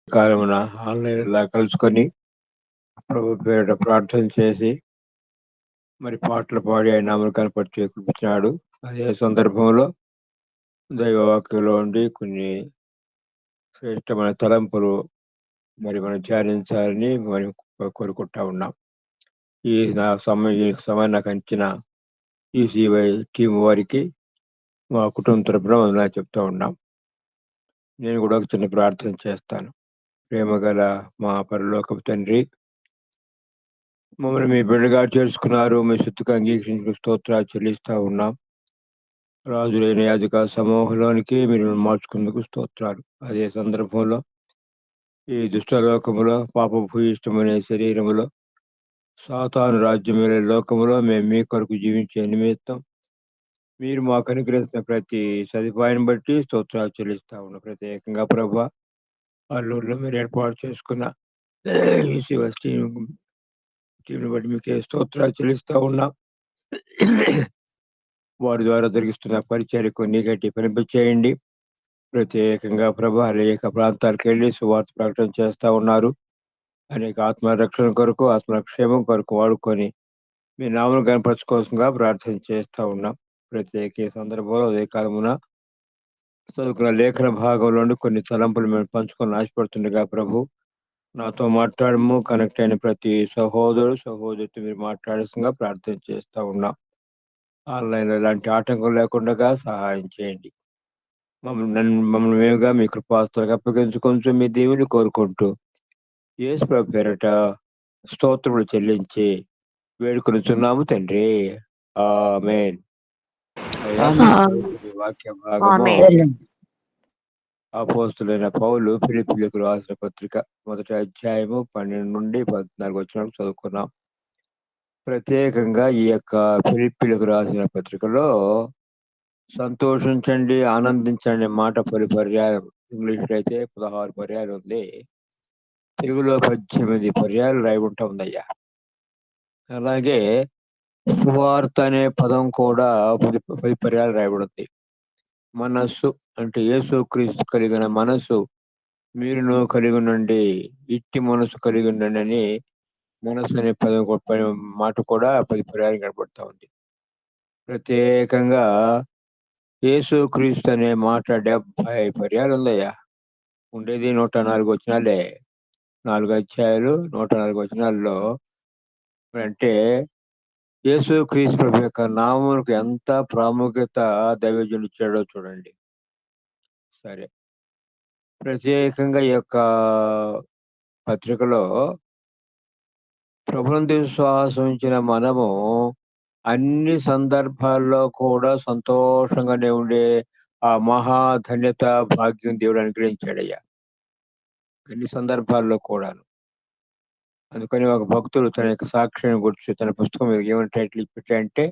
కాలమున ఆన్‌లైన్‌లా కలుసుకొని, ప్రభు పేరిట ప్రార్థన చేసి, మరి పాటలు పాడి ఆయన నామాన్ని కనపరిచే కృపించినాడు. అదే సందర్భంలో దైవ వాక్యంలో ఉండి కొన్ని శ్రేష్టమైన తలంపులు మరి మనం ధ్యానించాలని మరి కోరుకుంటా ఉన్నాం. ఈ సమయం నాకిచ్చిన ఈసీవై టీమ్ వారికి మా కుటుంబం తరపున వందనాలు చెప్తా ఉన్నాం. నేను కూడా ఒక చిన్న ప్రార్థన చేస్తాను. ప్రేమగల మా పరలోకపు తండ్రి, మమ్మల్ని మీ బిడ్డగా చేసుకున్నారు. మీ సొత్తుగా అంగీకరించిన స్తోత్రాలు చెల్లిస్తా ఉన్నాం. రాజులైన యాజక సమూహంలోనికి మీరు మార్చుకున్నందుకు స్తోత్రాలు. అదే సందర్భంలో ఈ దుష్టలోకములో పాపభూయిష్టమైన శరీరములో సాతాను రాజ్యమైన లోకములో మేము మీ కొరకు జీవించే నిమిత్తం మీరు మాకు అనుగ్రహించిన ప్రతి సదుపాయాన్ని బట్టి స్తోత్రాలు చెల్లిస్తా ఉన్నాం. ప్రత్యేకంగా ప్రభా అల్లూరులో మీరు ఏర్పాటు చేసుకున్న ఈ టీంని బట్టి మీకే స్తోత్రాలు చెల్లిస్తా ఉన్నాం. వారి ద్వారా జరిగిస్తున్న పరిచర్యకు నీగట్టి కనిపించేయండి. ప్రత్యేకంగా ప్రభా అనేక ప్రాంతాలకు వెళ్ళి సువార్త ప్రకటన చేస్తా ఉన్నారు. అనేక ఆత్మరక్షణ కొరకు, ఆత్మక్షేమం కొరకు వాడుకొని మీ నామం కనపరచుకోవాల్సిందిగా ప్రార్థన చేస్తా ఉన్నాం. ప్రత్యేక ఈ సందర్భంలో ఉదయ కాలమున చదువుకున్న లేఖన భాగంలోని కొన్ని తలంపులు మేము పంచుకొని ఆశపడుతుండగా ప్రభు నాతో మాట్లాడము. కనెక్ట్ అయిన ప్రతి సహోదరు సహోదరితో మీరు మాట్లాడాల్సిందిగా ప్రార్థన చేస్తా ఉన్నాం. ఆన్‌లైన్‌లో ఎలాంటి ఆటంకం లేకుండగా సహాయం చేయండి. మమ్మల్ని మేముగా మీ కృపాస్తులకు అప్పగించుకొనుచు మీ దీవెనలు కోరుకుంటూ యేసు ప్రభు పేరట స్తోత్రములు చెల్లించి వేడుకొనుచున్నాము తండ్రి. ఆమేన్. అయ్యా ఆమేన్. మీరు ఆమేన్. చదువుకునే వాక్య భాగము ఆమేన్. అపోస్తలుడైన పౌలు ఫిలిప్పీయులకు రాసిన పత్రిక మొదటి అధ్యాయము 12 నుండి 14 వచనాలు చదువుకున్నాం. ప్రత్యేకంగా ఈ యొక్క ఫిలిప్పీయులకు రాసిన పత్రికలో సంతోషించండి, ఆనందించండి మాట పలు పర్యాయం ఇంగ్లీష్‌లో అయితే 16 పర్యాయాలు ఉంది. తెలుగులో 18 పర్యాయాలు రాయబడి ఉందయ్యా. అలాగే సువార్త అనే పదం కూడా 10 పర్యాయాలు రాయబడింది. మనస్సు అంటే యేసుక్రీస్తు కలిగిన మనస్సు మీరును కలిగి ఉండండి, ఇట్టి మనసు కలిగి ఉండండి అని మనస్సు అనే మాట కూడా 10 పర్యాయాలు కనబడతా ఉంది. ప్రత్యేకంగా యేసుక్రీస్తు అనే మాట 70 పర్యాయాలు ఉందయ్యా. ఉండేది 104 వచనాలే. 4 అధ్యాయాలు 104 వచనాల్లో అంటే యేసుక్రీస్తు ప్రభు యొక్క నామమునకు ఎంత ప్రాముఖ్యత దైవజనుడు ఇచ్చాడో చూడండి. సరే. ప్రత్యేకంగా ఈ యొక్క పత్రికలో ప్రభునందు విశ్వాసం ఉంచిన మనము అన్ని సందర్భాల్లో కూడా సంతోషంగానే ఉండే ఆ మహా ధన్యత, భాగ్యం దేవుడు అనుగ్రహించాడయ్యా. అన్ని సందర్భాల్లో కూడాను. అందుకని ఒక భక్తుడు తన యొక్క సాక్ష్యాన్ని గురించి తన పుస్తకం ఏమని టైటిల్ పెట్టాడంటే,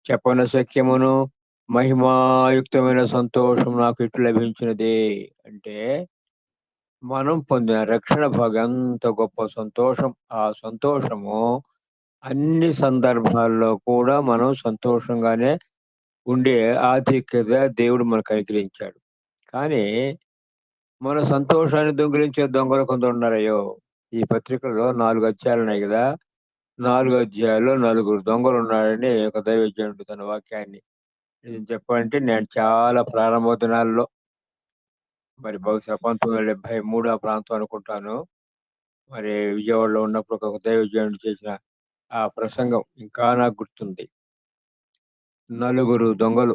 చెప్పనశక్యమును మహిమాయుక్తమైన సంతోషం నాకు ఇట్లు లభించినది. అంటే మనం పొందిన రక్షణ భాగ్యం ఎంత గొప్ప సంతోషం. ఆ సంతోషము అన్ని సందర్భాల్లో కూడా మనం సంతోషంగానే ఉండే ఆధిక్యత దేవుడు మనకు అనుగ్రహించాడు. కానీ మన సంతోషాన్ని దొంగిలించే దొంగలు కొందరున్నారయ్యో! ఈ పత్రికలో 4 అధ్యాయాలున్నాయి గదా! 4 అధ్యాయాల్లో నలుగురు దొంగలున్నారని ఒక దైవజనుడు తన వాక్యాన్ని నిజం చెప్పాలంటే నేను చాలా ప్రారంభ దినాల్లో మరి బహుశా 1973 ఆ ప్రాంతం అనుకుంటాను. మరి విజయవాడలో ఉన్నప్పుడు ఒక దైవజనుడు చేసిన ఆ ప్రసంగం ఇంకా నాకు గుర్తుంది. నలుగురు దొంగలు.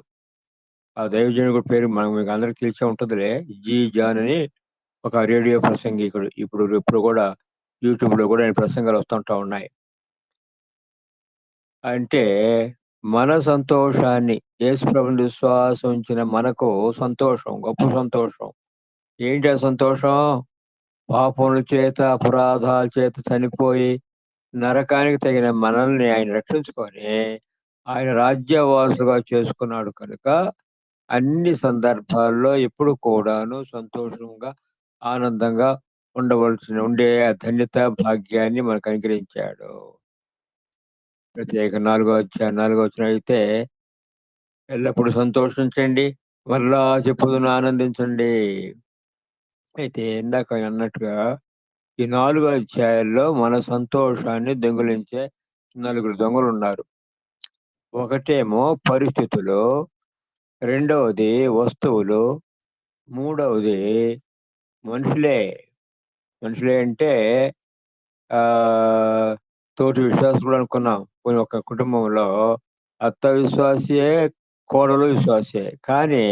ఆ దైవజనుడి పేరు మీకు అందరికి తెలిసే ఉంటదిలే. జాన్ అని ఒక రేడియో ప్రసంగికుడు. ఇప్పుడు కూడా యూట్యూబ్‌లో కూడా ఆయన ప్రసంగాలు వస్తుంటా ఉన్నాయి. అంటే మన సంతోషాన్ని యేసు ప్రభువుని విశ్వాసం ఉంచిన మనకు సంతోషం, గొప్ప సంతోషం. ఏంటి ఆ సంతోషం? పాపముల చేత, అపరాధాల చేత చనిపోయి నరకానికి తగిన మనల్ని ఆయన రక్షించుకొని, ఆయన రాజ్యవారసులుగా చేసుకున్నాడు కనుక, అన్ని సందర్భాల్లో ఎప్పుడు కూడాను సంతోషంగా, ఆనందంగా ఉండే ఆ ధన్యత, భాగ్యాన్ని మనకు అనుగ్రహించాడు. ప్రత్యేక 4 వచనం అయితే, ఎల్లప్పుడూ సంతోషించండి. మరలా చెప్పుదును ఆనందించండి. అయితే ఇందాక అన్నట్టుగా ఈ 4 అధ్యాయాల్లో మన సంతోషాన్ని దొంగిలించే నలుగురు దొంగలున్నారు. ఒకటేమో పరిస్థితులు, రెండవది వస్తువులు, మూడవది మనుషులే. మనుషులే అంటే ఆహ్, తోటి విశ్వాసులు అనుకున్నాం. పోనీ ఒక కుటుంబంలో అత్త విశ్వాసియే, కోడలు విశ్వాసియే. కానీ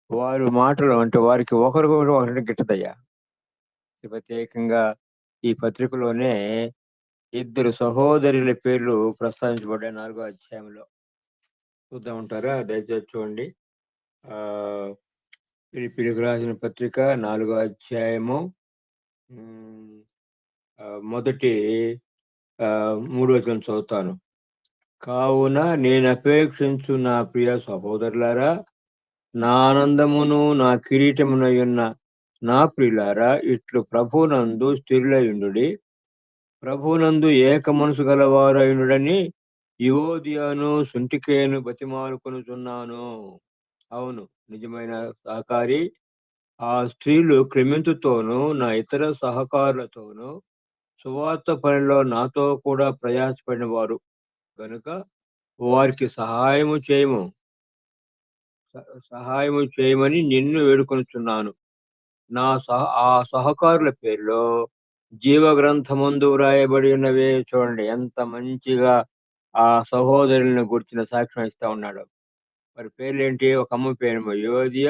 వారి మాటలు అంటే వారికి ఒకరికొకరు ఒకరికి గిట్టదయ్యా. ప్రత్యేకంగా ఈ పత్రికలోనే ఇద్దరు సహోదరుల పేర్లు ప్రస్తావించబడ్డాయి 4 అధ్యాయంలో. చూద్దామంటారా? దయచేసి చూడండి. ఆహ్, ఫిలిప్పీయులకు రాసిన పత్రిక 4 అధ్యాయము హ్మ్. మొదటి 3 వచనం చదువుతాను. కావున నేనపేక్షించు నా ప్రియ సహోదరులారా, నా ఆనందమును, నా కిరీటమునయున్న నా ప్రియులారా, ఇట్లు ప్రభువునందు స్థిరులయుండుడి. ప్రభువునందు ఏక మనసు గలవారయుండుడని యువొదియను, సుంటుకేను బతిమాలుకొనుచున్నాను. అవును, నిజమైన సహకారి ఆ స్త్రీలు క్లెమెంతుతోనూ, నా ఇతర సహకారులతోనూ సువార్త పనిలో నాతో కూడా ప్రయాసపడిన వారు గనుక వారికి సహాయము చేయమని నిన్ను వేడుకొనుచున్నాను. ఆ సహకారుల పేర్లో జీవ గ్రంథమందు వ్రాయబడి ఉన్నవే. చూడండి ఎంత మంచిగా ఆ సహోదరులను గురించిన సాక్ష్యం ఇస్తా ఉన్నాడు. వారి పేర్లేంటి? ఒక అమ్మ పేరేమో యువదియ,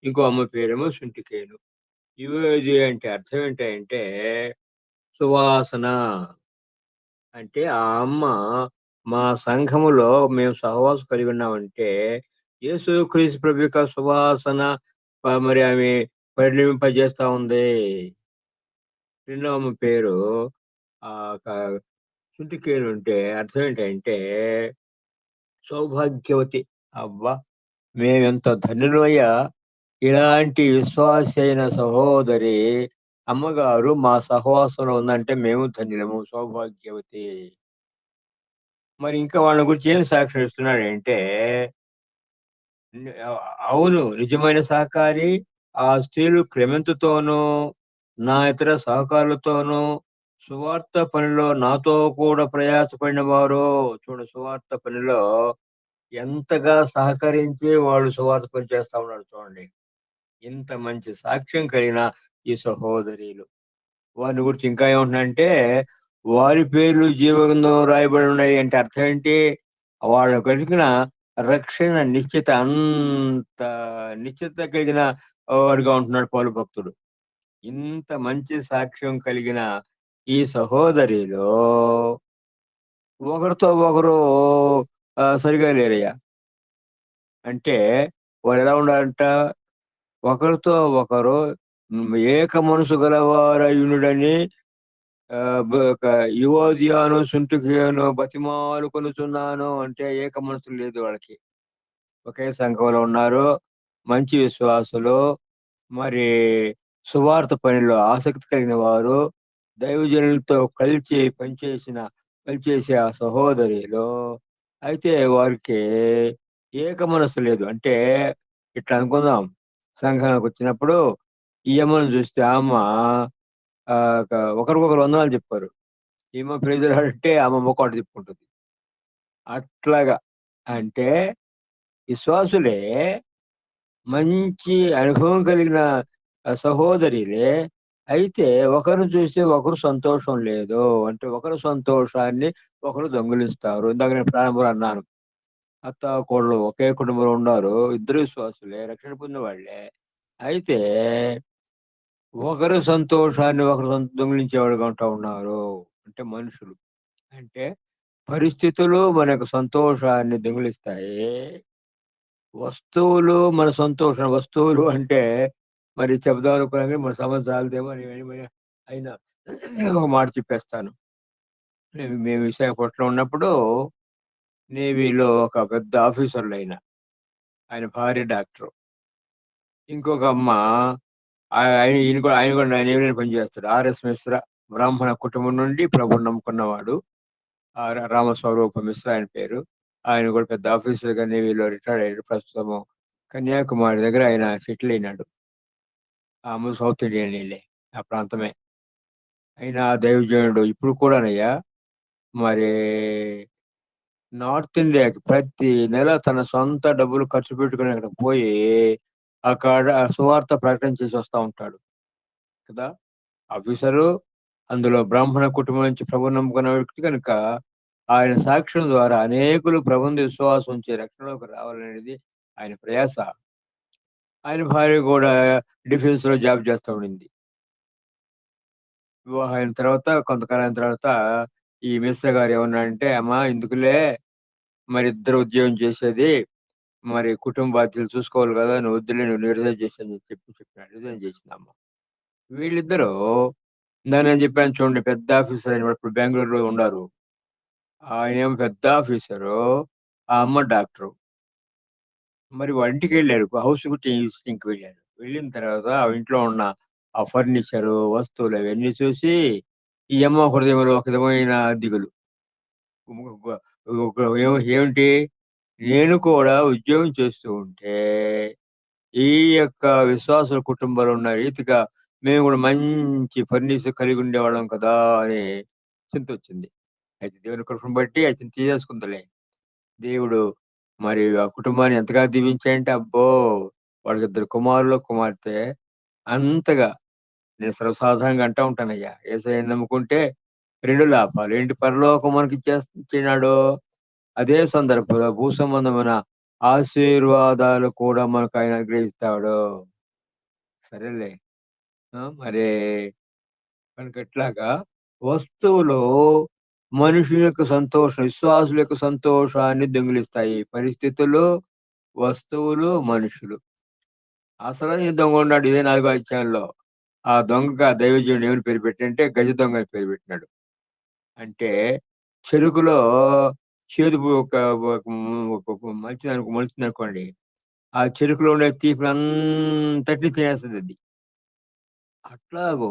ఇంకో అమ్మ పేరేమో సుంటికేను. యువదియ అంటే అర్థం ఏంటంటే సువాసన. అంటే ఆ అమ్మ మా సంఘములో మేము సహవాసం కలిగి ఉన్నామంటే యేసుక్రీస్తు ప్రభు యొక్క సువాసన మరి ఆమె పరిణమింపజేస్తా ఉంది. రెండో ఆమె పేరు ఆహ్, క సుంటికేను అంటే అర్థం ఏంటంటే సౌభాగ్యవతి. అబ్బా! మేమెంత ధన్యులమయ్యా! ఇలాంటి విశ్వాసి అయిన సహోదరి అమ్మగారు మా సహవాసంలో ఉందంటే మేము ధన్యులము. సౌభాగ్యవతి. మరి ఇంకా వాళ్ళ గురించి ఏం సాక్ష్యం ఇస్తున్నాడంటే, ని ఆహ్, అవును, నిజమైన సహకారి ఆ స్త్రీలు క్లెమెంతుతోనూ, నా ఇతర సహకారులతోనూ సువార్త పనిలో నాతో కూడా ప్రయాసపడిన వారు. చూడు సువార్త పనిలో ఎంతగా సహకరించి వాళ్ళు సువార్త పని చేస్తా ఉన్నారు చూడండి. ఇంత మంచి సాక్ష్యం కలిగిన ఈ సహోదరీలు. వారిని గురించి ఇంకా ఏమంటున్నాడంటే, వారి పేర్లు జీవగ్రంథంలో రాయబడి ఉన్నాయి అంటే అర్థం ఏంటి? వాళ్ళు కలిగిన రక్షణ నిశ్చిత అంత నిశ్చిత కలిగిన వాడుగా ఉంటున్నాడు పౌలు భక్తుడు. ఇంత మంచి సాక్ష్యం కలిగిన ఈ సహోదరిలో ఒకరితో ఒకరు సరిగా లేరయ్యా. అంటే వారెలా ఉండాలంట? ఒకరితో ఒకరు ఏక మనసు గలవారయునుడని ఒక యువొదియను, సుంటుకేను బతిమాలుకొనుచున్నాను అంటే ఏక మనసు లేదు వాళ్ళకి. ఒకే సంఘంలో ఉన్నారు. మంచి విశ్వాసులు. మరి సువార్త పనిలో ఆసక్తి కలిగిన వారు. దైవజనులతో పనిచేసే ఆ సహోదరిలో అయితే వారికి ఏక మనస్సు లేదు. అంటే ఇట్లా అనుకుందాం. సంఘానికొచ్చినప్పుడు ఈ అమ్మను చూస్తే ఆ అమ్మ ఆహ్, క ఒకరికొకరు వందనాలు చెప్పారు. ఈమె ప్రైజ్ లార్డ్ అంటే ఆమె మొఖం అటు తిప్పుకుంటది. అట్లాగా. అంటే విశ్వాసులే మంచి అనుభవం కలిగిన సహోదరులే. అయితే ఒకరిని చూసి ఒకరు సంతోషం లేదు. అంటే ఒకరి సంతోషాన్ని ఒకరు దొంగిలిస్తారు. ఇందాక నేను ప్రారంభంలో అన్నాను. అత్త, కోడలు ఒకే కుటుంబంలో ఉన్నారు. ఇద్దరు విశ్వాసులే. రక్షణ పొందిన వాళ్ళే. అయితే ఒకరి సంతోషాన్ని ఒకరు దొంగిలించేవాడుగా ఉంటా ఉన్నారు. అంటే మనుషులు. అంటే పరిస్థితులు మన యొక్క సంతోషాన్ని దొంగిలిస్తాయి. వస్తువులు అంటే మరి చెప్దాం అనుకున్నా గాని మన సమయం చాలదేమో అని అయినా ఒక మాట చెప్పేస్తాను. మేము విశాఖపట్నంలో ఉన్నప్పుడు నేవీలో ఒక పెద్ద ఆఫీసర్‌లయన. ఆయన భార్య డాక్టరు. ఇంకొక అమ్మ ఆయన కూడా నేవీలోనే పనిచేస్తాడు. ఆర్ఎస్ మిశ్రా బ్రాహ్మణ కుటుంబం నుండి ప్రభువుని నమ్ముకున్నవాడు. రామస్వరూప మిశ్రా ఆయన పేరు. ఆయన కూడా పెద్ద ఆఫీసర్‌గా నేవీలో రిటైర్డ్ అయ్యాడు. ప్రస్తుతము కన్యాకుమారి దగ్గర ఆయన సెటిల్ అయినాడు. సౌత్ ఇండియనీలే. ఆ ప్రాంతమే. అయినా ఆ దైవజనుడు ఇప్పుడు కూడానయ్యా మరి నార్త్ ఇండియాకి ప్రతి నెల తన సొంత డబ్బులు ఖర్చు పెట్టుకొని అక్కడికి పోయి, అక్కడ సువార్త ప్రకటన చేసి వస్తా ఉంటాడు కదా! ఆఫీసరు, అందులో బ్రాహ్మణ కుటుంబం నుంచి ప్రభువుని నమ్ముకున్న వ్యక్తి కనుక, ఆయన సాక్ష్యం ద్వారా అనేకులు ప్రభువుందు విశ్వాసం ఉంచి రక్షణలోకి రావాలనేది ఆయన ప్రయాస. ఆయన భార్య గూడా డిఫెన్స్‌లో జాబ్ చేస్తా ఉండింది. వివాహం అయిన తర్వాత కొంతకాలం తర్వాత ఈ మిస్సె గారు ఏమన్నారంటే, "అమ్మా ఎందుకులే మరిద్దరు ఉద్యోగం చేసేది. మరి కుటుంబ బాధ్యతలు చూసుకోవాలి గదా! నువ్వు వద్దులే నువ్వు రిజైన్ చేసేయి" అని చెప్పాడు. రిజైన్ చేసిందమ్మ. వీళ్ళిద్దరూ ఇందాక నేను చెప్పాను చూడండి పెద్ద ఆఫీసర్ అని ఇప్పుడు బెంగుళూరులో ఉండారు. ఆయనేమో పెద్ద ఆఫీసరు. ఆ అమ్మ డాక్టరు. మరి వాళ్ళ ఇంటికెళ్లారు. హౌస్ విజిటింగ్‌కి వెళ్ళారు. వెళ్ళిన తర్వాత ఆ ఇంట్లో ఉన్న ఆ ఫర్నిచరు, వస్తువులు అవన్నీ చూసి ఈ అమ్మ హృదయంలో ఒక విధమైన దిగులు. ఒక ఒక ఏమిటి నేను కూడా ఉద్యోగం చేస్తూ ఉంటే ఈ యొక్క విశ్వాసుల కుటుంబాలు ఉన్న రీతిగా మేము కూడా మంచి ఫర్నిచర్ కలిగి ఉండేవాళ్ళం కదా! అని చింతొచ్చింది. అయితే దేవుని కృపను బట్టి అతను తీసేసుకుందిలే. దేవుడు మరి ఆ కుటుంబాన్ని ఎంతగా దీవించాడంటే అబ్బో! వాడికిద్దరు కుమారులు, కుమార్తె. అంతగా నేను సర్వసాధారణంగా అంటా ఉంటానయ్యా. యేసయ్యని నమ్ముకుంటే 2 లాభాలు. ఏంటి పరలోకం ఇచ్చినాడు. అదే సందర్భంలో భూ సంబంధమైన ఆశీర్వాదాలు కూడా మనకు ఆయన అనుగ్రహిస్తాడు. సరేలే. మరి మనకిట్లాగా వస్తువులు మనుషుల యొక్క సంతోషం, విశ్వాసుల యొక్క సంతోషాన్ని దొంగిలిస్తాయి. పరిస్థితులు, వస్తువులు, మనుషులు. అసలైన దొంగున్నాడు ఇదే 4 అధ్యాయంలో. ఆ దొంగకి ఆ దైవజనుడు ఏమని పేరు పెట్టాడంటే గజ దొంగ అని పేరు పెట్టినాడు. అంటే చెరుకులో చేదు ఒక ఒక ఒక మొలిచిందనుకోండి. ఆ చెరుకులో ఉండే తీపినంతటిని తినేస్తదది. అట్లాగూ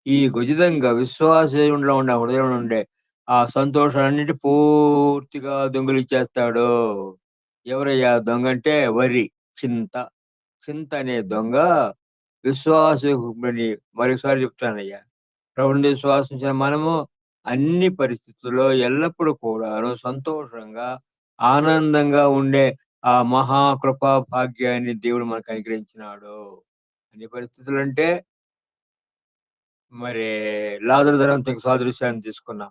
ఈ గుజిదంగా విశ్వాసంలో ఉండే హృదయంలో ఉండే ఆ సంతోషాలన్నిటి పూర్తిగా దొంగిలించేస్తాడు. ఎవరయ్యా దొంగంటే వరి, చింత. చింత అనే దొంగ విశ్వాసకుడిని మరొకసారి చెప్తానయ్యా. ప్రభువునందు విశ్వాసించిన మనము అన్ని పరిస్థితుల్లో ఎల్లప్పుడూ కూడాను సంతోషంగా, ఆనందంగా ఉండే ఆ మహా కృపా భాగ్యాన్ని దేవుడు మనకు అనుగ్రహించినాడు. అన్ని పరిస్థితులంటే మరి లాజరు ధనవంతునికి సాదృశ్యాన్ని తీసుకున్నాం.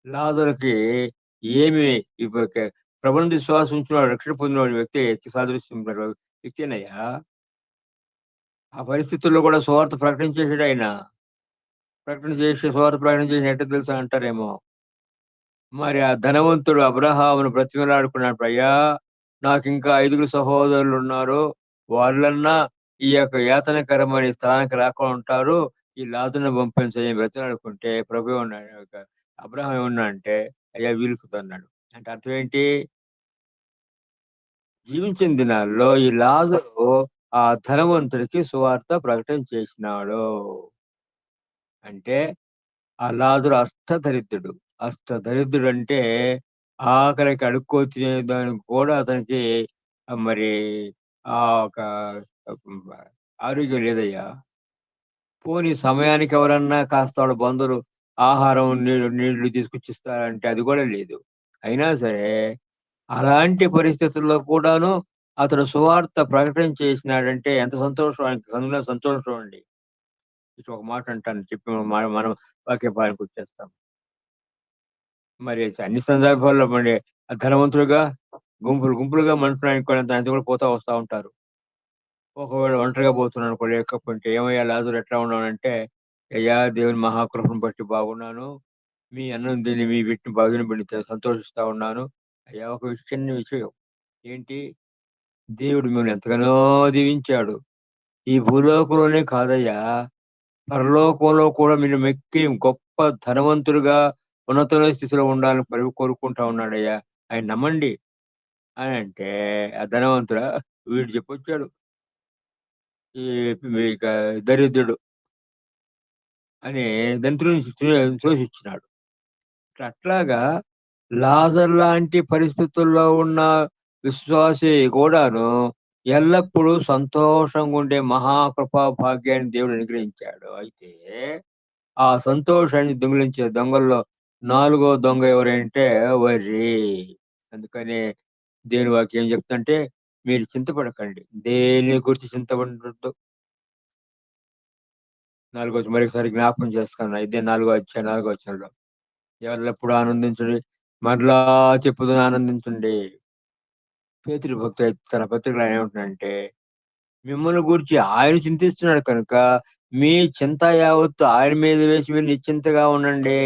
లాజరుకి ఏమి ఇప్పటికే ప్రభువునందు విశ్వాసం ఉంచినవాడు రక్షణ పొందినవాడు వ్యక్తి సాదృశ్యం వ్యక్తేనయ్యా. ఆ పరిస్థితుల్లో కూడా సువార్త ప్రకటించేసాడాయన. సువార్త ప్రకటన చేసి ఎట్ట తెలుసా అంటారేమో. మరి ఆ ధనవంతుడు అబ్రాహామును బ్రతిమిలాడుకున్నప్పుడు, "అయ్యా! నాకింకా 5గురు సహోదరులున్నారు. వాళ్ళన్నా ఈ యొక్క యాతనకరమైన స్థలానికి రాకుండా ఉంటారు. ఈ లాజరును పంపించయ్య" అని బ్రతిమిలాడుకుంటే ప్రభు ఏమన్నాడు అబ్రాహాం ఏమన్నాడంటే, "అయ్యా! వీలుకుతన్నాడు." అంటే అర్థం ఏంటి? జీవించిన దినాల్లో ఈ లాజరు ఆ ధనవంతుడికి సువార్త ప్రకటన చేసినాడు. అంటే ఆ లాజరు అష్టదరిద్రుడు. అష్టదరిద్రుడంటే ఆఖరికి అడుక్కొని తినేదానికి కూడా అతనికి మరి ఒక హ్మ్. ఆరోగ్యం లేదయ్యా. పోనీ సమయానికి ఎవరన్నా కాస్త వాళ్ళ బంధువులు ఆహారం, నీళ్లు తీసుకొచ్చి ఇస్తారంటే అది కూడా లేదు. అయినా సరే అలాంటి పరిస్థితుల్లో కూడాను అతడు సువార్త ప్రకటన చేసినాడంటే ఎంత సంతోషం ఆయనకి అందులో సంతోషం అండి. ఇటు ఒక మాట అంటాను చెప్పి మనం వాక్య భాగానికొచ్చేస్తాం. మరి అన్ని సందర్భాల్లో మరి ధనవంతుడుగా గుంపులుగా మనుషులు ఆయనతో ఆయనతో కూడా పోతా వస్తా ఉంటారు. ఒకవేళ ఒంటరిగా పోతున్నాడనుకో లేకపోతే "ఏమయ్యా లాజరు ఎట్లా ఉన్నావంటే" "అయ్యా దేవుని మహాకృపను బట్టి బాగున్నాను. మీ అన్నం తిని మీ పెట్టిన భోజనం పెడితే సంతోషిస్తా ఉన్నాను. అయ్యా ఒక చిన్న విషయం ఏంటి దేవుడు మిమ్మల్ని ఎంతగానో దీవించాడు. ఈ భూలోకంలోనే కాదయ్యా పరలోకంలో కూడా మీరు మెక్కి గొప్ప ధనవంతుడుగా ఉన్నతమైన స్థితిలో ఉండాలని ప్రభు కోరుకుంటా ఉన్నాడయ్యా. ఆయన నమ్మండి" అనంటే ఆ ధనవంతుడా వీడు చెప్పొచ్చాడు. ఈ ఇక దరిద్రుడు అని దరిద్రుడిని తోసిచ్చినాడు. అట్లాగా లాజర్ లాంటి పరిస్థితుల్లో ఉన్న విశ్వాసి కూడాను ఎల్లప్పుడూ సంతోషంగా ఉండే మహాకృపా భాగ్యాన్ని దేవుడు అనుగ్రహించాడు. అయితే ఆ సంతోషాన్ని దొంగిలించే దొంగల్లో నాలుగో దొంగ ఎవరంటే వర్రి. అందుకనే దేవుని వాక్యం ఏం చెప్తుందంటే, మీరు చింతపడకండి. దేని గురించి చింతపడొద్దు. నాలుగోది మరొకసారి జ్ఞాపకం చేస్తున్నాను. ఇదే నాలుగో అధ్యాయం, నాలుగో వచనంలో. ఎల్లప్పుడూ ఆనందించుడి. మరలా చెప్పుదును ఆనందించండి. పేతురు భక్తుడు తన పత్రికలో ఆయన ఏమంటున్నాడంటే, మిమ్మల్ని గూర్చి ఆయన చింతిస్తున్నాడు కనుక, మీ చింత యావత్తు ఆయన మీద వేసి మీరు నిశ్చింతగా ఉండండి.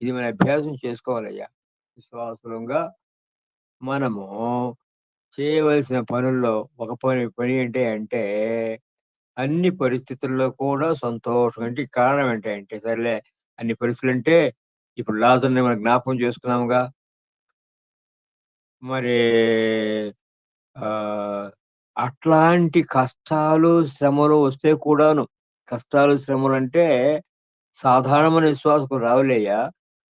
ఇది మన అభ్యాసం చేసుకోవాలయ్యా. విశ్వాసులంగా మనము చేయవలసిన పనుల్లో ఒక పని ఏంటి అంటే, అన్ని పరిస్థితుల్లో కూడా సంతోషం అంటే కారణం ఏంటంటే, సర్లే అన్ని పరిస్థితులంటే, ఇప్పుడు లాజర్‌ని మనం జ్ఞాపకం చేసుకున్నాముగా. మరి ఆహ్, అట్లాంటి కష్టాలు, శ్రమలు వస్తే కూడాను, కష్టాలు, శ్రమలంటే సాధారణమైన విశ్వాసకు రావులయ్యా.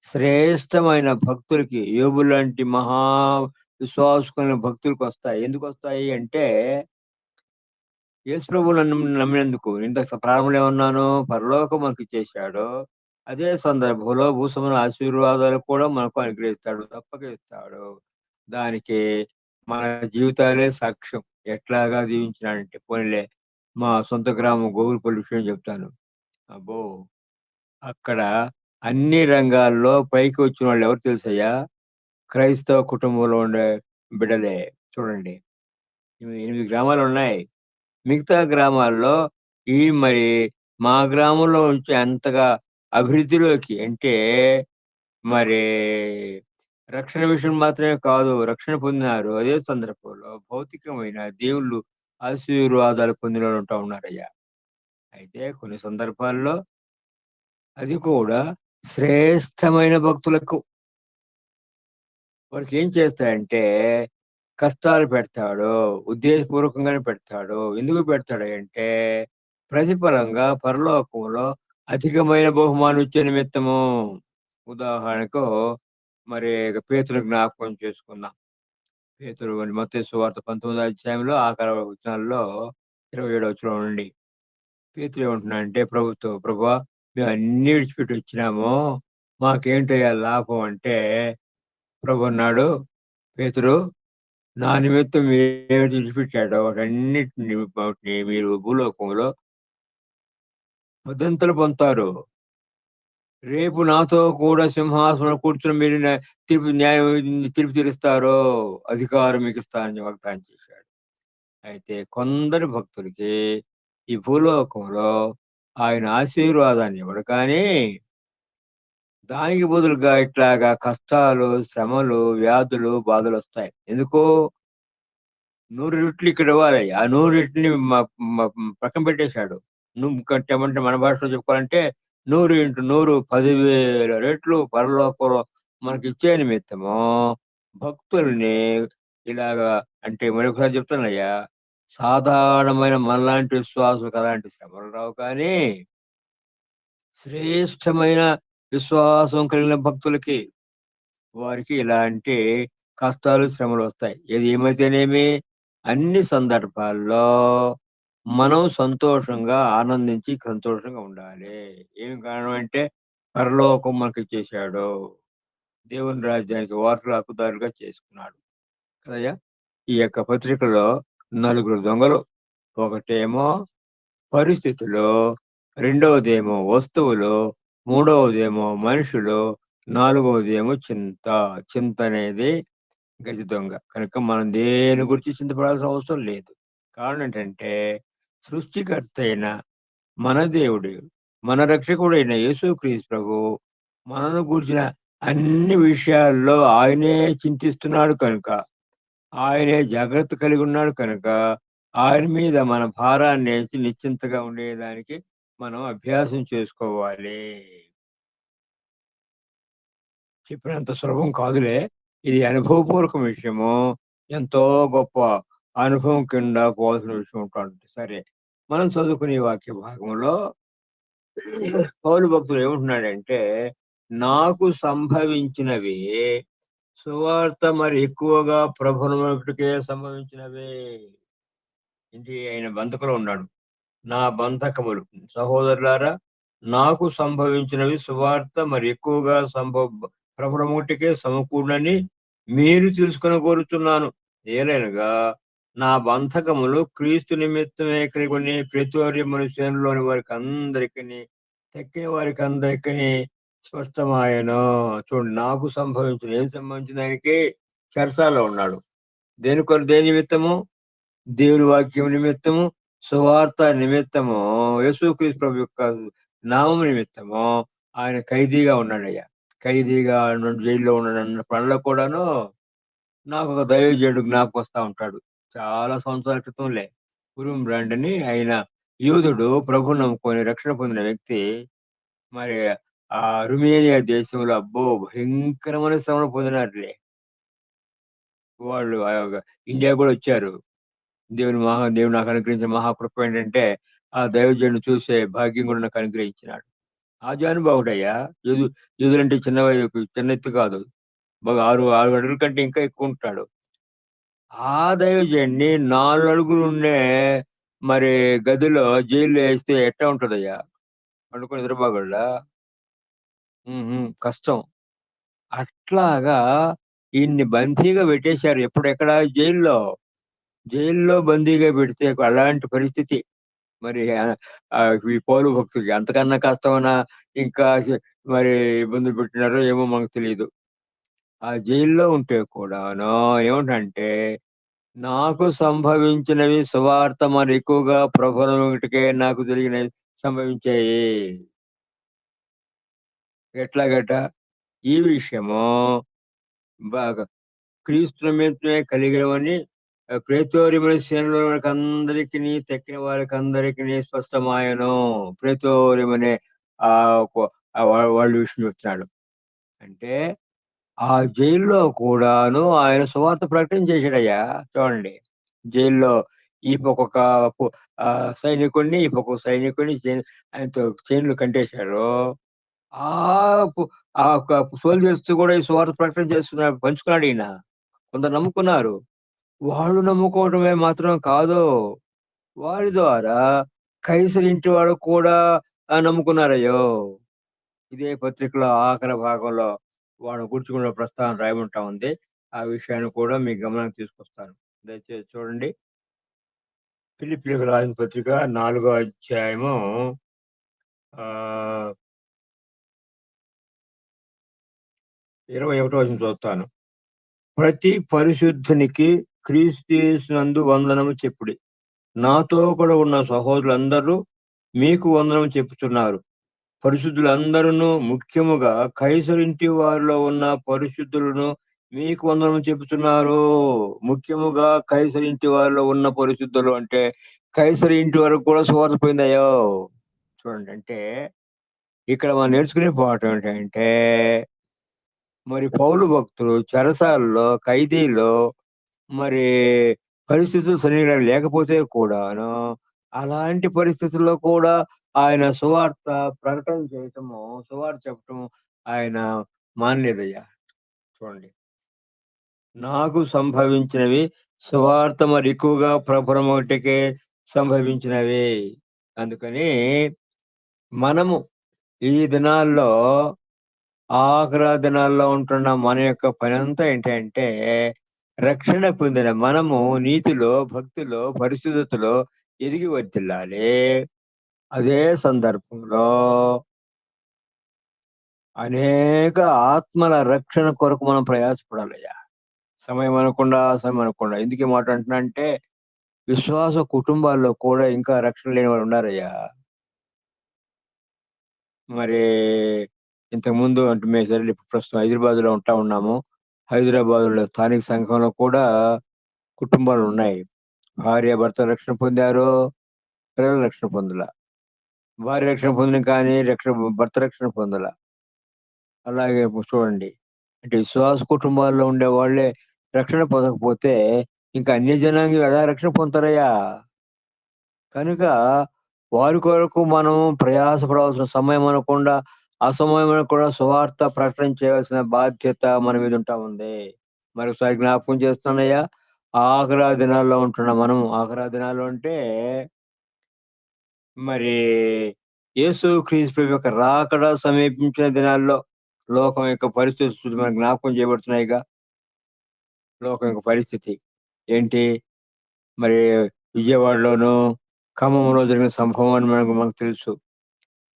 శ్రేష్టమైన భక్తులకి, యోబు లాంటి మహా విశ్వాసకులైన భక్తులకొస్తాయి. ఎందుకొస్తాయి అంటే, యేసు ప్రభువుని నమ్మినందుకు. ఇందాక ప్రారంభంలో ఏమన్నాను? పరలోకం మనకిచ్చేశాడు. అదే సందర్భంలో భూసమైన ఆశీర్వాదాలు కూడా మనకు అనుగ్రహిస్తాడు. తప్పక ఇస్తాడు. దానికి మన జీవితాలే సాక్ష్యం. ఎట్లాగా దీవించినాడంటే, పోనీలే మా సొంత గ్రామం గోగులపల్లి విషయం చెప్తాను. అబ్బో! అక్కడ అన్ని రంగాల్లో పైకి వచ్చినోళ్ళు ఎవరు తెలుసయ్యా? క్రైస్తవ కుటుంబంలో ఉండే బిడ్డలే. చూడండి. 8 గ్రామాలున్నాయి. మిగతా గ్రామాల్లో ఈ మరి మా గ్రామంలో నుంచి అంతగా అభివృద్ధిలోకి అంటే మరి రక్షణ విషయం మాత్రమే కాదు. రక్షణ పొందినారు. అదే సందర్భంలో భౌతికమైన దేవుళ్ళు ఆశీర్వాదాలు పొందినోళ్ళు ఉంటా ఉన్నారయ్యా. అయితే కొన్ని సందర్భాల్లో అది కూడా శ్రేష్టమైన భక్తులకు వాడికేం చేస్తాడంటే, కష్టాలు పెడతాడు. ఉద్దేశపూర్వకంగానే పెడతాడు. ఎందుకు పెడతాడంటే, ప్రతిఫలంగా పరలోకంలో అధికమైన బహుమానం ఇచ్చే నిమిత్తము. ఉదాహరణకు మరి పేతురు జ్ఞాపకం చేసుకుందాం. పేతురు మత్తయి సువార్త 19 అధ్యాయంలో ఆఖరి వచనాల్లో 27 వచనం నుండి. పేతురు ఏమంటున్నాడంటే ప్రభుతో, "ప్రభువా! మేము అన్నీ విడిచిపెట్టి వచ్చినాము. మాకేంటయ్యా లాభం" అంటే ప్రభువన్నాడు, "పేతురు నా నిమిత్తం మీరేమైతే విడిచిపెట్టాడో వాటన్నిటిని వాటిని మీరు భూలోకంలో పదంతలు పొందుతారు. రేపు నాతో కూడా సింహాసనంలో కూర్చొని మీరు తీర్పు తీరుస్తారో అధికారం మీకిస్తానని వాగ్దానం చేశాడు. అయితే కొందరు భక్తులకి ఈ భూలోకంలో ఆయన ఆశీర్వాదాన్ని ఇవ్వడు కానీ, దానికి బదులుగా ఇట్లాగా కష్టాలు, శ్రమలు, వ్యాధులు, బాధలొస్తాయి. ఎందుకు? 100 రెట్లు ఇక్కడివ్వాలి. ఆ 100 రెట్లని మ పక్కన పెట్టేశాడు. నువ్వు కట్టామంటే మన భాషలో చెప్పుకోవాలంటే 100 × 100 10,000 రెట్లు పరలోకంలో మనకిచ్చే నిమిత్తము భక్తుల్ని ఇలాగా అంటే మరొకసారి చెప్తానయ్యా. సాధారణమైన మనలాంటి విశ్వాసులకు అలాంటి శ్రమలు రావు కానీ, శ్రేష్టమైన విశ్వాసం కలిగిన భక్తులకి వారికి ఇలాంటి కష్టాలు, శ్రమలొస్తాయి. ఏది ఏమైతేనేమి అన్ని సందర్భాల్లో మనం సంతోషంగా, ఆనందించి, సంతోషంగా ఉండాలి. ఏం కారణం అంటే పరలోకం మనకిచ్చేశాడు. దేవుని రాజ్యానికి వారసులు, హక్కుదారులుగా చేసుకున్నాడు. కదయ్యా! ఈ యొక్క పత్రికలో నలుగురు దొంగలు. ఒకటేమో పరిస్థితులు, రెండవదేమో వస్తువులు, మూడవదేమో మనుషులు, నాలుగవదేమో చింత. చింతనేది గజ దొంగ. కనుక మనం దేని గురించి చింతపడాల్సిన అవసరం లేదు. కారణం ఏంటంటే, సృష్టికర్త అయిన మన దేవుడు, మన రక్షకుడైన యేసుక్రీస్తు ప్రభువు మనను గూర్చిన అన్ని విషయాల్లో ఆయనే చింతిస్తున్నాడు కనుక, ఆయనే జాగ్రత్త కలిగున్నాడు కనుక, ఆయన మీద మన భారాన్నేసి నిశ్చింతగా ఉండేదానికి మనం అభ్యాసం చేసుకోవాలి. చెప్పినంత సులభం కాదులే. ఇది అనుభవపూర్వక విషయము. ఎంతో గొప్ప అనుభవం కింద పోవాల్సిన విషయం ఉంటుంది. సరే. మనం చదువుకునే ఈ వాక్య భాగంలో పౌలు భక్తుడు ఏమంటున్నాడంటే, నాకు సంభవించినవి సువార్త మరి ఎక్కువగా ప్రబలమటుకే సంభవించినవే. ఆయన బంధకులో ఉన్నాడు. నా బంధకములు సహోదరులారా, నాకు సంభవించినవి సువార్త మరి ఎక్కువగా ప్రబలముటికే సమకూడునని మీరు తెలుసుకొని కోరుచున్నాను. ఏలైనగా నా బంధకములు క్రీస్తు నిమిత్తమే కలిగొని ప్రేతోర్యమును శ్రేణులోని వారికి అందరికిని తక్కిన వారికి అందరికిని స్పష్టమాయను. చూడండి, నాకు సంభవించిన ఏం సంభవించిన ఆయనకి చెరసాలలో ఉన్నాడు. దేని నిమిత్తము? దేవుని వాక్యం నిమిత్తము, సువార్త నిమిత్తము, యేసుక్రీస్తు ప్రభు యొక్క నామము నిమిత్తము ఆయన ఖైదీగా ఉన్నాడయ్యా. ఖైదీగా జైల్లో ఉన్నాడన్న పనిలో కూడాను నాకు ఒక దైవజనుడు జ్ఞాపకొస్తా ఉంటాడు. చాలా సంవత్సరాల క్రితంలే. పురుం బ్రాండ్ అని ఆయన యూదుడు, ప్రభువుని నమ్ముకొని రక్షణ పొందిన వ్యక్తి. మరి రుమేనియా దేశంలో అబ్బో! భయంకరమైన శ్రమలు పొందినారులే. వాళ్ళు ఇండియా కూడా వచ్చారు. దేవుడు నాకు అనుగ్రహించిన మహాకృప ఏంటంటే, ఆ దైవజనుడిని చూసే భాగ్యం కూడా నాకు అనుగ్రహించినాడు. ఆజానుబాహుడయ్యా. యూదు యూదులంటే చిన్న ఎత్తు కాదు. బాగా 6 అడుగుల కంటే ఇంకా ఎక్కువుంటాడు. ఆ దైవజనుడిని 4 అడుగులుండే మరి గదిలో జైల్‌లో ఏస్తే ఎట్టా ఉంటదయ్యా? పండుకొని నిద్రపోగలడా? కష్టం. అట్లాగా ఈయన్ని బందీగా పెట్టేశారు. ఎక్కడ? జైల్‌లో. జైల్‌లో బందీగా పెడితే అలాంటి పరిస్థితి. మరి ఈ పౌలు భక్తుడికి అంతకన్నా కష్టమనా ఇంకా మరి ఇబ్బందులు పెట్టినారో ఏమో మనకు తెలీదు. ఆ జైల్లో ఉంటే కూడాను ఏమిటంటే, నాకు సంభవించినవి సువార్త మరి ఎక్కువగా ప్రబలముటకే నాకు జరిగినవి సంభవించాయి. ఎట్లాగట? ఈ విషయము బాగా క్రీస్తు నిమిత్తమే కలిగినవని ప్రేతోర్యమైన శ్రేణులకందరికిని, తక్కిన వారికందరికిని స్పష్టమాయెను. ప్రేతోర్యమనే వాళ్ళ విషయం చెప్తున్నాడు. అంటే ఆ జైల్లో కూడాను ఆయన సువార్త ప్రకటన చేశాడయ్యా. చూడండి. జైల్లో ఈ పక్కొక పు సైనికుడిని, ఈ పక్కొక సైనికుడిని ఆయనతో చైన్‌లో కట్టేశారు. ఆ పు ఆ యొక్క సోల్జర్స్ కూడా ఈ సువార్త ప్రకటన పంచుకున్నాడు ఈయన. కొందరు నమ్ముకున్నారు. వాళ్ళు నమ్ముకోవడమే మాత్రం కాదు. వారి ద్వారా కైసర్ ఇంటి వాడు కూడా నమ్ముకున్నారయ్యో! ఇదే పత్రికలో ఆఖరి భాగంలో వాడి గురించి కూడా ప్రస్తావన రాయమంటా ఉంది. ఆ విషయాన్ని కూడా మీ గమనానికి తీసుకొస్తాను. దయచేసి చూడండి. ఫిలిప్పీయులకు రాసిన పత్రిక 4 అధ్యాయము ఆహ్, 21 వచనం చదువుతాను. ప్రతి పరిశుద్ధునికి క్రీస్తు యేసునందు వందనము చెప్పుడి. నాతో కూడా ఉన్న సహోదరులందరూ మీకు వందనం చెప్పుచున్నారు. పరిశుద్ధులందరును ముఖ్యముగా కైసరింటి వారిలో ఉన్న పరిశుద్ధులను మీకు వందనం చెప్పుచున్నారు. ముఖ్యముగా కైసరింటి వారిలో ఉన్న పరిశుద్ధులు అంటే కైసరి ఇంటి వరకు కూడా సువార్త పోయిందయ్యో! చూడండి. అంటే ఇక్కడ మనం నేర్చుకునే పాఠం ఏంటంటే, మరి పౌలు భక్తుడు చెరసాలలో, ఖైదీలో మరి పరిస్థితులు సరిగ్గా లేకపోతే కూడాను, అలాంటి పరిస్థితుల్లో కూడా ఆయన సువార్త ప్రకటన చేయటము, సువార్త చెప్పటము ఆయన మానలేదయ్యా. చూడండి. నాకు సంభవించినవి సువార్త మరి ఎక్కువగా ప్రబలమటుకే సంభవించినవి. అందుకని మనము ఈ దినాల్లో ఆఖరా దినాల్లో ఉంటున్న మన యొక్క పనంతా ఏంటంటే, రక్షణ పొందిన మనము నీతిలో, భక్తిలో, పరిశుద్ధతలో ఎదిగి వర్ధిల్లాలి. అదే సందర్భంలో అనేక ఆత్మల రక్షణ కొరకు మనం ప్రయాసపడాలయ్యా. సమయం అనకుండా. ఎందుకు ఈ మాట అంటున్నానంటే, విశ్వాస కుటుంబాల్లో కూడా ఇంకా రక్షణ లేని వారు ఉన్నారయ్యా. మరి ఇంతకుముందు అంటే మేము సరేలే ఇప్పుడు ప్రస్తుతం హైదరాబాద్‌లో ఉంటా ఉన్నాము. హైదరాబాద్‌లో స్థానిక సంఘంలో కూడా కుటుంబాలున్నాయి. భార్యాభర్తలు రక్షణ పొందారు. పిల్లలు రక్షణ పొందల. భార్య రక్షణ పొందిన కానీ భర్త రక్షణ పొందల. అలాగే ఇప్పుడు చూడండి. అంటే విశ్వాస కుటుంబాల్లో ఉండేవాళ్ళే రక్షణ పొందకపోతే ఇంకా అన్య జనాంగం ఎలా రక్షణ పొందుతారయ్యా? కనుక వారి కొరకు మనం ప్రయాస పడవలసిన సమయం అనకుండా, అసమయమున కూడా సువార్త ప్రకటన చేయాల్సిన బాధ్యత మన మీద ఉంటా ఉంది. మరొకసారి జ్ఞాపకం చేస్తున్నానయ్యా. ఆఖరా దినాల్లో ఉంటున్నాం మనము. ఆఖరా దినాలు అంటే మరి యేసుక్రీస్తు ప్రభు యొక్క రాకడ సమీపించిన దినాల్లో లోకం యొక్క పరిస్థితులు మనకు జ్ఞాపకం చేయబడుతున్నాయిగా. లోకం యొక్క పరిస్థితి. ఏంటి మరి విజయవాడలోను, ఖమ్మంలో జరిగిన సంభవం అని మనకు మనకు తెలుసు.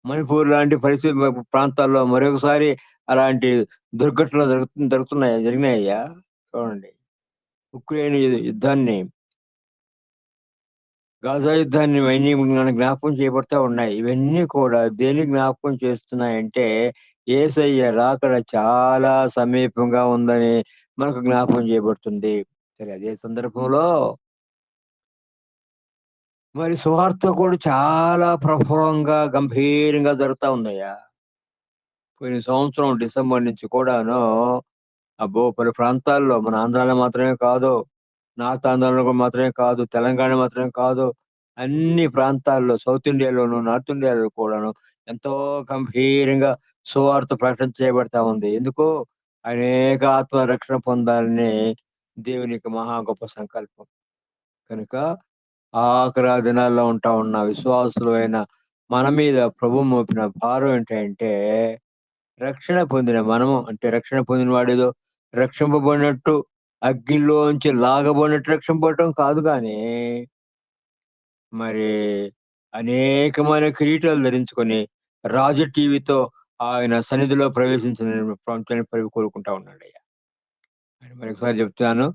మణిపూర్ లాంటి పరిస్థితి ప్రాంతాల్లో మరొకసారి అలాంటి దుర్ఘటనలు జరుగుతున్నాయా? జరిగినాయ్యా? చూడండి. ఉక్రెయిన్ యుద్ధాన్ని, గాజా యుద్ధాన్ని ఇవన్నీ మనకు జ్ఞాపకం చేయబడతా ఉన్నాయి. ఇవన్నీ కూడా దేనికి జ్ఞాపకం చేస్తున్నాయంటే, యేసయ్య రాకడ చాలా సమీపంగా ఉందని మనకు జ్ఞాపకం చేయబడుతుంది. సరే అదే సందర్భంలో మరి సువార్త కూడా చాలా ప్రబలంగా, గంభీరంగా జరుగుతా ఉందయ్యా. పోయిన సంవత్సరం డిసెంబర్ నుంచి కూడాను అబ్బో! పలు ప్రాంతాల్లో మన ఆంధ్రాలో మాత్రమే కాదు, నార్త్ ఆంధ్రాలో మాత్రమే కాదు, తెలంగాణ మాత్రమే కాదు, అన్ని ప్రాంతాల్లో సౌత్ ఇండియాలోను, నార్త్ ఇండియాలో కూడాను ఎంతో గంభీరంగా సువార్త ప్రకటన చేయబడతా ఉంది. ఎందుకు? అనేక ఆత్మల రక్షణ పొందాలని దేవుని యొక్క మహా గొప్ప సంకల్పం. కనుక ఆఖరా దినాల్లో ఉంటా ఉన్న విశ్వాసులమైన మన మీద ప్రభువు మోపిన భారం ఏంటంటే రక్షణ పొందిన మనము అంటే రక్షణ పొందిన వాడేదో రక్షింపబడినట్టు అగ్నిలోంచి లాగబడినట్టు రక్షింపబడటం కాదు గానీ, మరి అనేకమైన కిరీటాలు ధరించుకొని రాజు టీవీతో ఆయన సన్నిధిలో ప్రవేశించిన ప్రాంతాన్ని కోరుకుంటా ఉన్నాడయ్యా. అని మరొకసారి చెప్తున్నాను.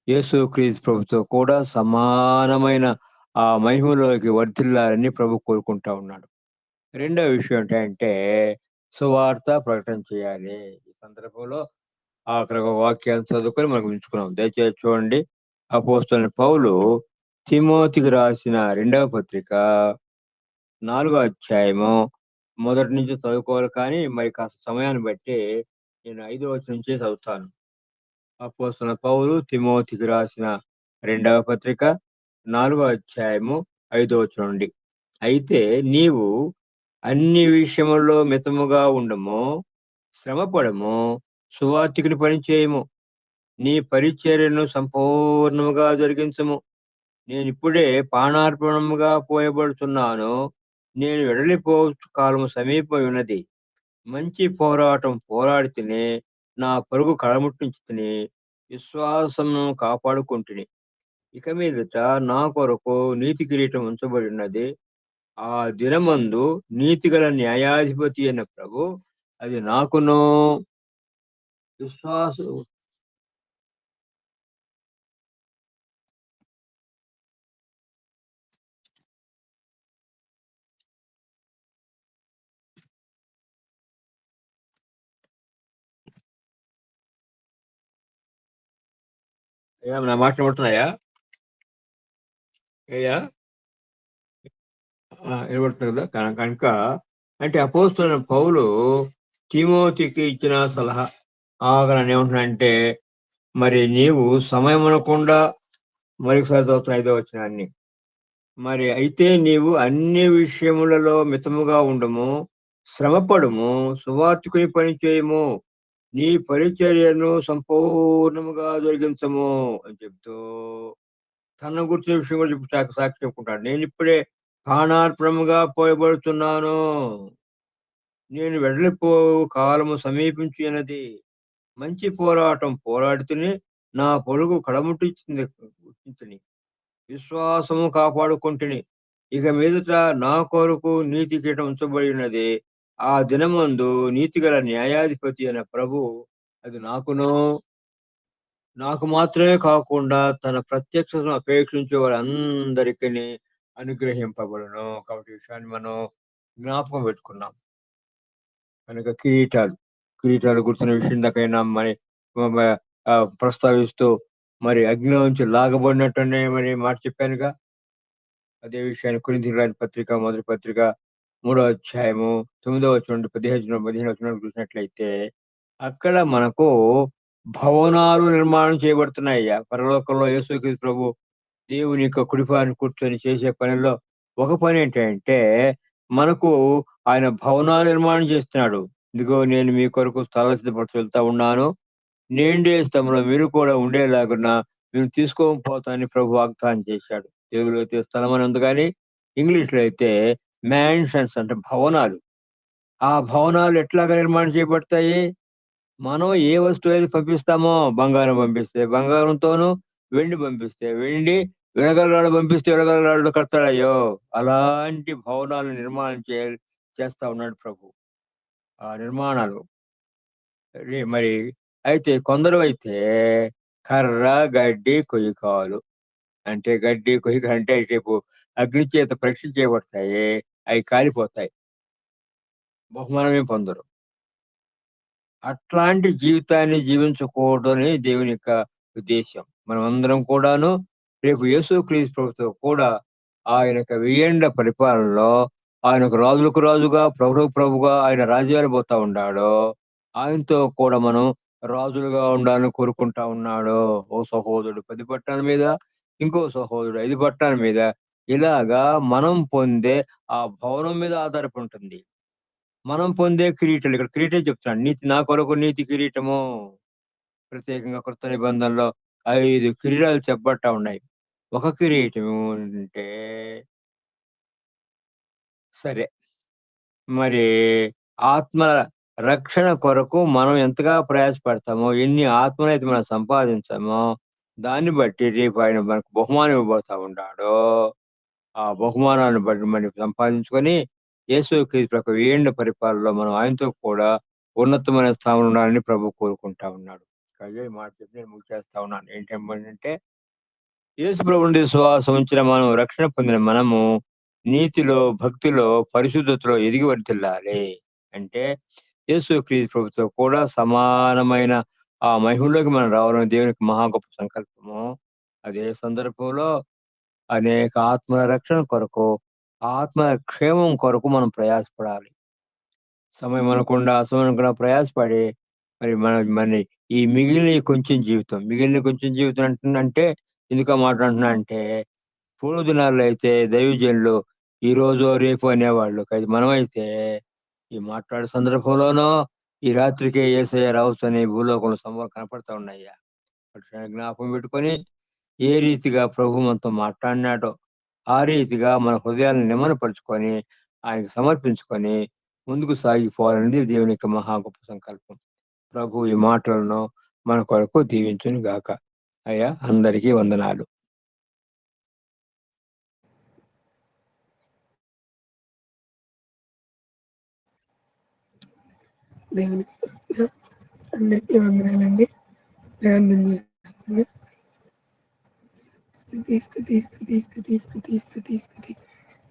యేసుక్రీస్తు ప్రభుతో కూడా సమానమైన ఆ మహిమలోకి వర్ధిల్లాలని ప్రభు కోరుకుంటా ఉన్నాడు. రెండో విషయం ఏంటంటే సువార్త ప్రకటన చేయాలి. ఈ సందర్భంలో అక్కడ ఒక వాక్యాన్ని చదువుకొని మనం ఉంచుకున్నాం. దయచేసి చూడండి. అపోస్తలుడైన పౌలు తిమోతికి రాసిన రెండవ పత్రిక 4 అధ్యాయము మొదటి నుంచి చదువుకోవాలి కానీ, మరి కాస్త సమయాన్ని బట్టి నేను 5 వచనం నుంచే చదువుతాను. అపోస్తలుడైన పౌలు తిమోతికి రాసిన రెండవ పత్రిక 4 అధ్యాయము 5 వచనం నుండి. అయితే నీవు అన్ని విషయముల్లో మితముగా ఉండుము, శ్రమపడము, సువార్తికుని పని చేయము. నీ పరిచర్యను సంపూర్ణముగా జరిగించుము. నేనిప్పుడే పానార్పణముగా పోయబడుతున్నాను. నేను వెడలిపోవచ్చు కాలము సమీపమై ఉన్నది. మంచి పోరాటం పోరాడి తిని, నా పరుగు కడముట్టించితిని, విశ్వాసమును కాపాడుకొంటిని. ఇక మీదట నా కొరకు నీతి కిరీటం ఉంచబడినది. ఆ దినమందు నీతిగల న్యాయాధిపతి అయిన ప్రభు అది నాకును విశ్వాసు నా మాట వినబడుతున్నాయా? అయ్యా? వినబడుతుంది కదా! కనుక అంటే అపోస్తలుడైన పౌలు తిమోతికి ఇచ్చిన సలహా ఏమంటున్నాడంటే, మరి నీవు సమయమనకుండా మరొకసారి చదువుతున్నా 5వ వచనాన్ని. మరి అయితే నీవు అన్ని విషయములలో మితముగా ఉండుము, శ్రమపడుము, సువార్తికుని పని చేయుము. నీ పరిచర్యను సంపూర్ణముగా జరిగించుము అని చెప్తూ తన గురించిన విషయం కూడా చెప్పి సాక్షి చెప్పుకుంటాడు. నేనిప్పుడే ప్రాణార్పణముగా పోయబడుతున్నాను. నేను వెడలిపోవు కాలము సమీపించి ఉన్నది. మంచి పోరాటం పోరాడితిని, నా పొరుగు కడముట్టించితిని. విశ్వాసము కాపాడుకొంటిని. ఇక మీదట నా కొరకు నీతి కిరీటం ఉంచబడి ఉన్నది. ఆ దినమందు నీతిగల న్యాయాధిపతి అయిన ప్రభువు అది నాకును, నాకు మాత్రమే కాకుండా తన ప్రత్యక్షతను అపేక్షించే వారందరికిని అనుగ్రహింపబడును. కాబట్టి ఈ విషయాన్ని మనం జ్ఞాపకం పెట్టుకున్నాం. కనుక కిరీటాలు గుర్తున్న విషయం ఇందాకైనా మరి మ ప్రస్తావిస్తూ మరి అగ్నిలో నుంచి లాగబడినట్టనే మరి మాట చెప్పానుగా. అదే విషయాన్ని కొరింథీయులకు రాసిన పత్రిక మొదటి పత్రిక 3వ అధ్యాయము 9వ వచనం నుండి 15 వచనం చూసినట్లయితే అక్కడ మనకు భవనాలు నిర్మాణం చేయబడుతున్నాయ్యా. పరలోకంలో యేసుక్రీస్తు ప్రభు దేవుని యొక్క కుడిపారిన కూర్చొని చేసే పనిలో ఒక పనేంటంటే మనకు ఆయన భవనాలు నిర్మాణం చేస్తున్నాడు. ఇదిగో నేను మీ కొరకు స్థలం సిద్ధపరచ వెళ్తా ఉన్నాను. నిండే స్థలంలో మీరు కూడా ఉండేలాగున మేము తీసుకోకపోతామని ప్రభు వాగ్దానం చేశాడు. తెలుగులో అయితే స్థలం అని ఉంది గానీ, ఇంగ్లీష్‌లో అయితే మ్యాన్షన్స్ అంటే భవనాలు. ఆ భవనాలు ఎట్లాగా నిర్మాణం చేయబడతాయి? మనం ఏ వస్తువైతే పంపిస్తామో బంగారం పంపిస్తే బంగారంతోను, వెండి పంపిస్తే వెండి, విడగల రాళ్ళు పంపిస్తే విడగల రాళ్ళు కడతాడయ్యో! అలాంటి భవనాలు నిర్మాణం చేస్తా ఉన్నాడు ప్రభు. ఆ నిర్మాణాలు మరి అయితే కొందరవైతే కర్ర, గడ్డి, కొయ్యకాలు. అంటే గడ్డి, కొయ్యక అంటే రేపు అగ్ని చేత పరీక్ష చేయబడతాయి. అయి కాలిపోతాయి. బహుమానమేం పొందరు. అట్లాంటి జీవితాన్ని జీవించకూడదని దేవుని యొక్క ఉద్దేశ్యం. మనమందరం కూడాను రేపు యేసుక్రీస్తు ప్రభుతో కూడా ఆయన యొక్క వెయ్యేండ్ల పరిపాలనలో ఆయనకు రాజులకు రాజుగా, ప్రభువులకు ప్రభువుగా ఆయన రాజ్యమేలబోతా ఉన్నాడో, ఆయనతో కూడా మనం రాజులుగా ఉండాలని కోరుకుంటా ఉన్నాడు. ఓ సహోదరుడు 10 పట్టణాల మీద, ఇంకో సహోదరుడు 5 పట్టణాల మీద ఇలాగా మనం పొందే ఆ భవనం మీద ఆధారపడి ఉంటుంది. మనం పొందే కిరీటాలు ఇక్కడ కిరీటం చెప్తున్నాడు. నా కొరకు నీతి కిరీటము. ప్రత్యేకంగా కొత్త నిబంధనలో 5 కిరీటాలు చెప్పబడతా ఉన్నాయి. ఒక కిరీటము అంటే సరే. మరి ఆత్మల రక్షణ కొరకు మనం ఎంతగా ప్రయాసపడతామో, ఎన్ని ఆత్మలైతే మనం సంపాదించామో, దాన్ని బట్టి రేపు ఆయన మనకు బహుమానం ఇవ్వబోతా ఉన్నాడో, ఆ బహుమానాన్ని బట్టి మనం సంపాదించుకొని, యేసుక్రీస్తు యొక్క వెయ్యేండ్ల పరిపాలనలో మనం ఆయనతో కూడా ఉన్నతమైన స్థానంలో ఉండాలని ప్రభువు కోరుకుంటా ఉన్నాడు. అదే మాట చెప్పి నేను ముగిచేస్తా ఉన్నాను. ఏంటంటే యేసు ప్రభువునందు విశ్వాసం ఉంచిన మనం రక్షణ పొందిన మనము నీతిలో, భక్తిలో, పరిశుద్ధతలో ఎదిగి వర్ధిల్లాలి. అంటే యేసుక్రీస్తు ప్రభుతో కూడా సమానమైన ఆ మహిమలోకి మనం రావాలని దేవునికి మహా గొప్ప సంకల్పము. అదే సందర్భంలో అనేక ఆత్మల రక్షణ కొరకు, ఆత్మల క్షేమం కొరకు మనం ప్రయాసపడాలి. సమయం అనకుండా, అసమయం అనకుండా ప్రయాసపడి మరి మన ఈ మిగిలిన ఈ కొంచెం జీవితం, మిగిలిన కొంచెం జీవితం అంటున్నంటే ఎందుకా మాట అంటున్నా అంటే, పూర్వ దినాల్లో అయితే దైవజనులు ఈరోజో, రేపో అనేవాళ్ళు. కానీ మనమైతే ఈ మాట్లాడే సందర్భంలోనో, ఈ రాత్రికే యేసయ్య రావచ్చని భూలోకంలో సంభవాలు కనపడతా ఉన్నాయ్యా. వాటిని జ్ఞాపకం పెట్టుకొని ఏ రీతిగా ప్రభు మనతో మాట్లాడినాడో, ఆ రీతిగా మన హృదయాలను నిమనపరుచుకొని, ఆయనకు సమర్పించుకొని, ముందుకు సాగిపోవాలనేది దేవుని యొక్క మహా గొప్ప సంకల్పం. ప్రభు ఈ మాటలను మన కొరకు దీవించును గాక. అయ్యా అందరికీ వందనాలు. దేవుని స్తోత్రం. అందరికీ వందనాలండి. ప్రార్థన చేస్తుంది. స్తుతి స్తుతి స్తుతి స్తుతి స్తుతి స్తుతి స్తుతి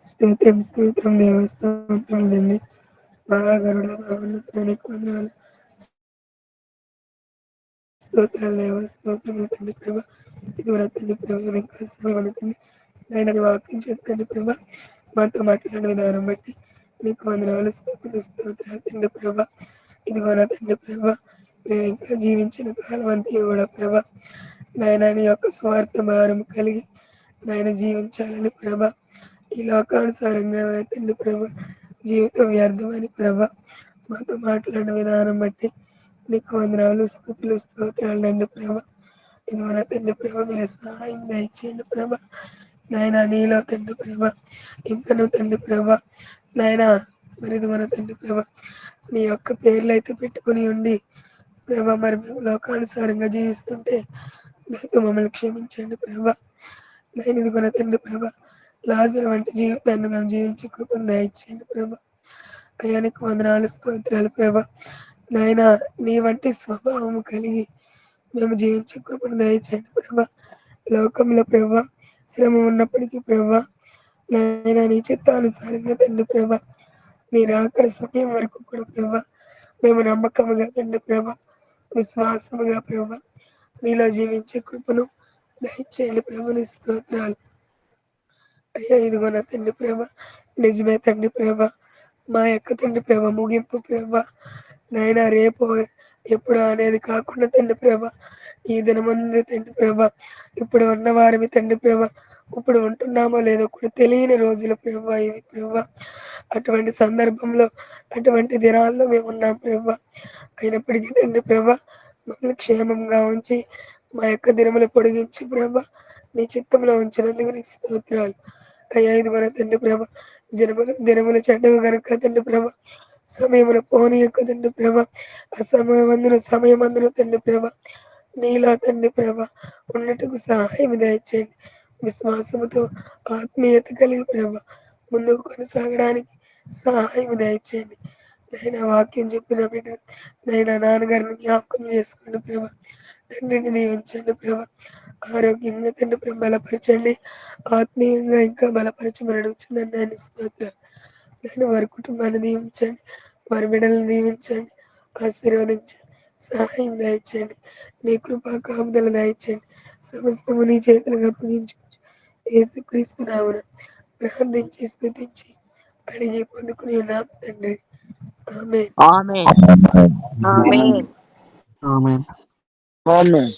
స్తోత్రం స్తోత్రం దేవ స్తోత్రం తండ్రి. మహాగరుడ మహోన్నతానికి వందనాలు. స్తోత్రాలు దేవ స్తోత్రం తండ్రి ప్రభ. ఇది మన తండ్రి ప్రభు కాల్సిన మన తండ్రి. ఆయన వాక్యం చేస్తుంది ప్రభ. మాతో మాట్లాడిన విధానం బట్టి నీకు వందనాలు స్తోత్రాలు తండ్రి ప్రభ. ఇదిగో నా తండ్రి ప్రభ. మేము ఇంకా జీవించిన కాలం అంతా కూడా ప్రభ నాయన నీ యొక్క స్వార్థ భారం కలిగి నాయన జీవించాలని ప్రభ. ఈ లోకానుసారంగా తండ్రి ప్రభ జీవితం వ్యర్థమని ప్రభ మాతో మాట్లాడిన విధానం బట్టి నీకు వందనాలు స్తుతులు స్తోత్రాలు తండ్రి ప్రభ. ఇది మన తండ్రి ప్రభ మీరు సహాయం దయచేయండి ప్రభ. నాయన నీలో తండ్రి ప్రభ ఇంకను తండ్రి ప్రభ నాయన మరి ఇది మన తండ్రి ప్రభ నీ యొక్క పేర్లు అయితే పెట్టుకుని ఉండి ప్రభ మరి మేము లోకానుసారంగా జీవిస్తుంటే దయతో మమ్మల్ని క్షమించండి ప్రభ. నేను ఇది మన తండ్రి ప్రభ లాజరు వంటి జీవితాన్ని మేము జీవించి కృపను దయచేయండి ప్రభ. అయానికి వందనాలు స్తోత్రాలు ప్రభ. నాయన నీ వంటి స్వభావం కలిగి మేము జీవించే కృపను దయచేయండి ప్రభ. లోకంలో ప్రభ శ్రమ ఉన్నప్పటికీ ప్రభ నాయన నీ చిత్తానుసారంగా తండ్రి ప్రభ మీరు అక్కడ సమయం వరకు కూడా ప్రభ మేము నమ్మకముగా తండ్రి ప్రభ విశ్వాసముగా ప్రభ నీలో జీవించే కృపను దయచేయండి ప్రభుని స్తోత్రాలు. అయ్యా ఇదిగో నా తండ్రి ప్రేమ నిజమే తండ్రి ప్రేమ మా యొక్క తండ్రి ప్రేమ ముగింపు ప్రేమ నాయన రేపు ఎప్పుడు అనేది కాకుండా తండ్రి ప్రేమ ఈ దినమందు తండ్రి ప్రేమ ఇప్పుడు ఉన్న వారివి తండ్రి ప్రేమ ఇప్పుడు ఉంటున్నామో లేదో కూడా తెలియని రోజుల ప్రేమ ఇవి ప్రేమ అటువంటి సందర్భంలో అటువంటి దినాల్లో మేము ఉన్నాం ప్రేమ అయినప్పటికీ తండ్రి ప్రేమ మమ్మల్ని క్షేమంగా ఉంచి మా యొక్క దినములు పొడిగించి ప్రభ నీ చిత్తంలో ఉంచినందుకు నీకు స్తోత్రాలు. అయ్యా ఇదిగో నా తండ్రి ప్రభ దినములు చెడ్డగా గనుక తండ్రి ప్రభ సమయమున పోనీ యొక్క తండ్రి ప్రభ సమయమందున తండ్రి ప్రభ నీలా తండ్రి ప్రభ ఉన్నట్టుకు సహాయం దయచేయండి. విశ్వాసముతో ఆత్మీయత కలిగి ప్రభ ముందుకు కొనసాగడానికి సహాయం దయచేయండి. నైనా వాక్యం చెప్పిన బిడ్డ నైనా నాన్నగారిని జ్ఞాపకం చేసుకోండి ప్రభ. తండ్రిని దీవించండి ప్రభ. ఆరోగ్యంగా తండ్రి ప్రభ బలపరచండి. ఆత్మీయంగా ఇంకా బలపరచమని అడుగుతున్నాను నాయన. స్తోత్రాలు. నేను వారి కుటుంబాన్ని దీవించండి. వారి బిడ్డలను దీవించండి. ఆశీర్వదించండి. సహాయం దయచేయండి. నీ కృపా కాపుదల దయచేయండి. సమస్తము నీ చేతులకు అప్పగించుకోవచ్చు. యేసుక్రీస్తు నామమున ప్రార్థించి స్తుతించి అడిగి పొందుకుని ఉన్నాం తండ్రి. ఆమేన్. ఆమేన్. ఆమేన్. ఆమేన్. ఆమేన్.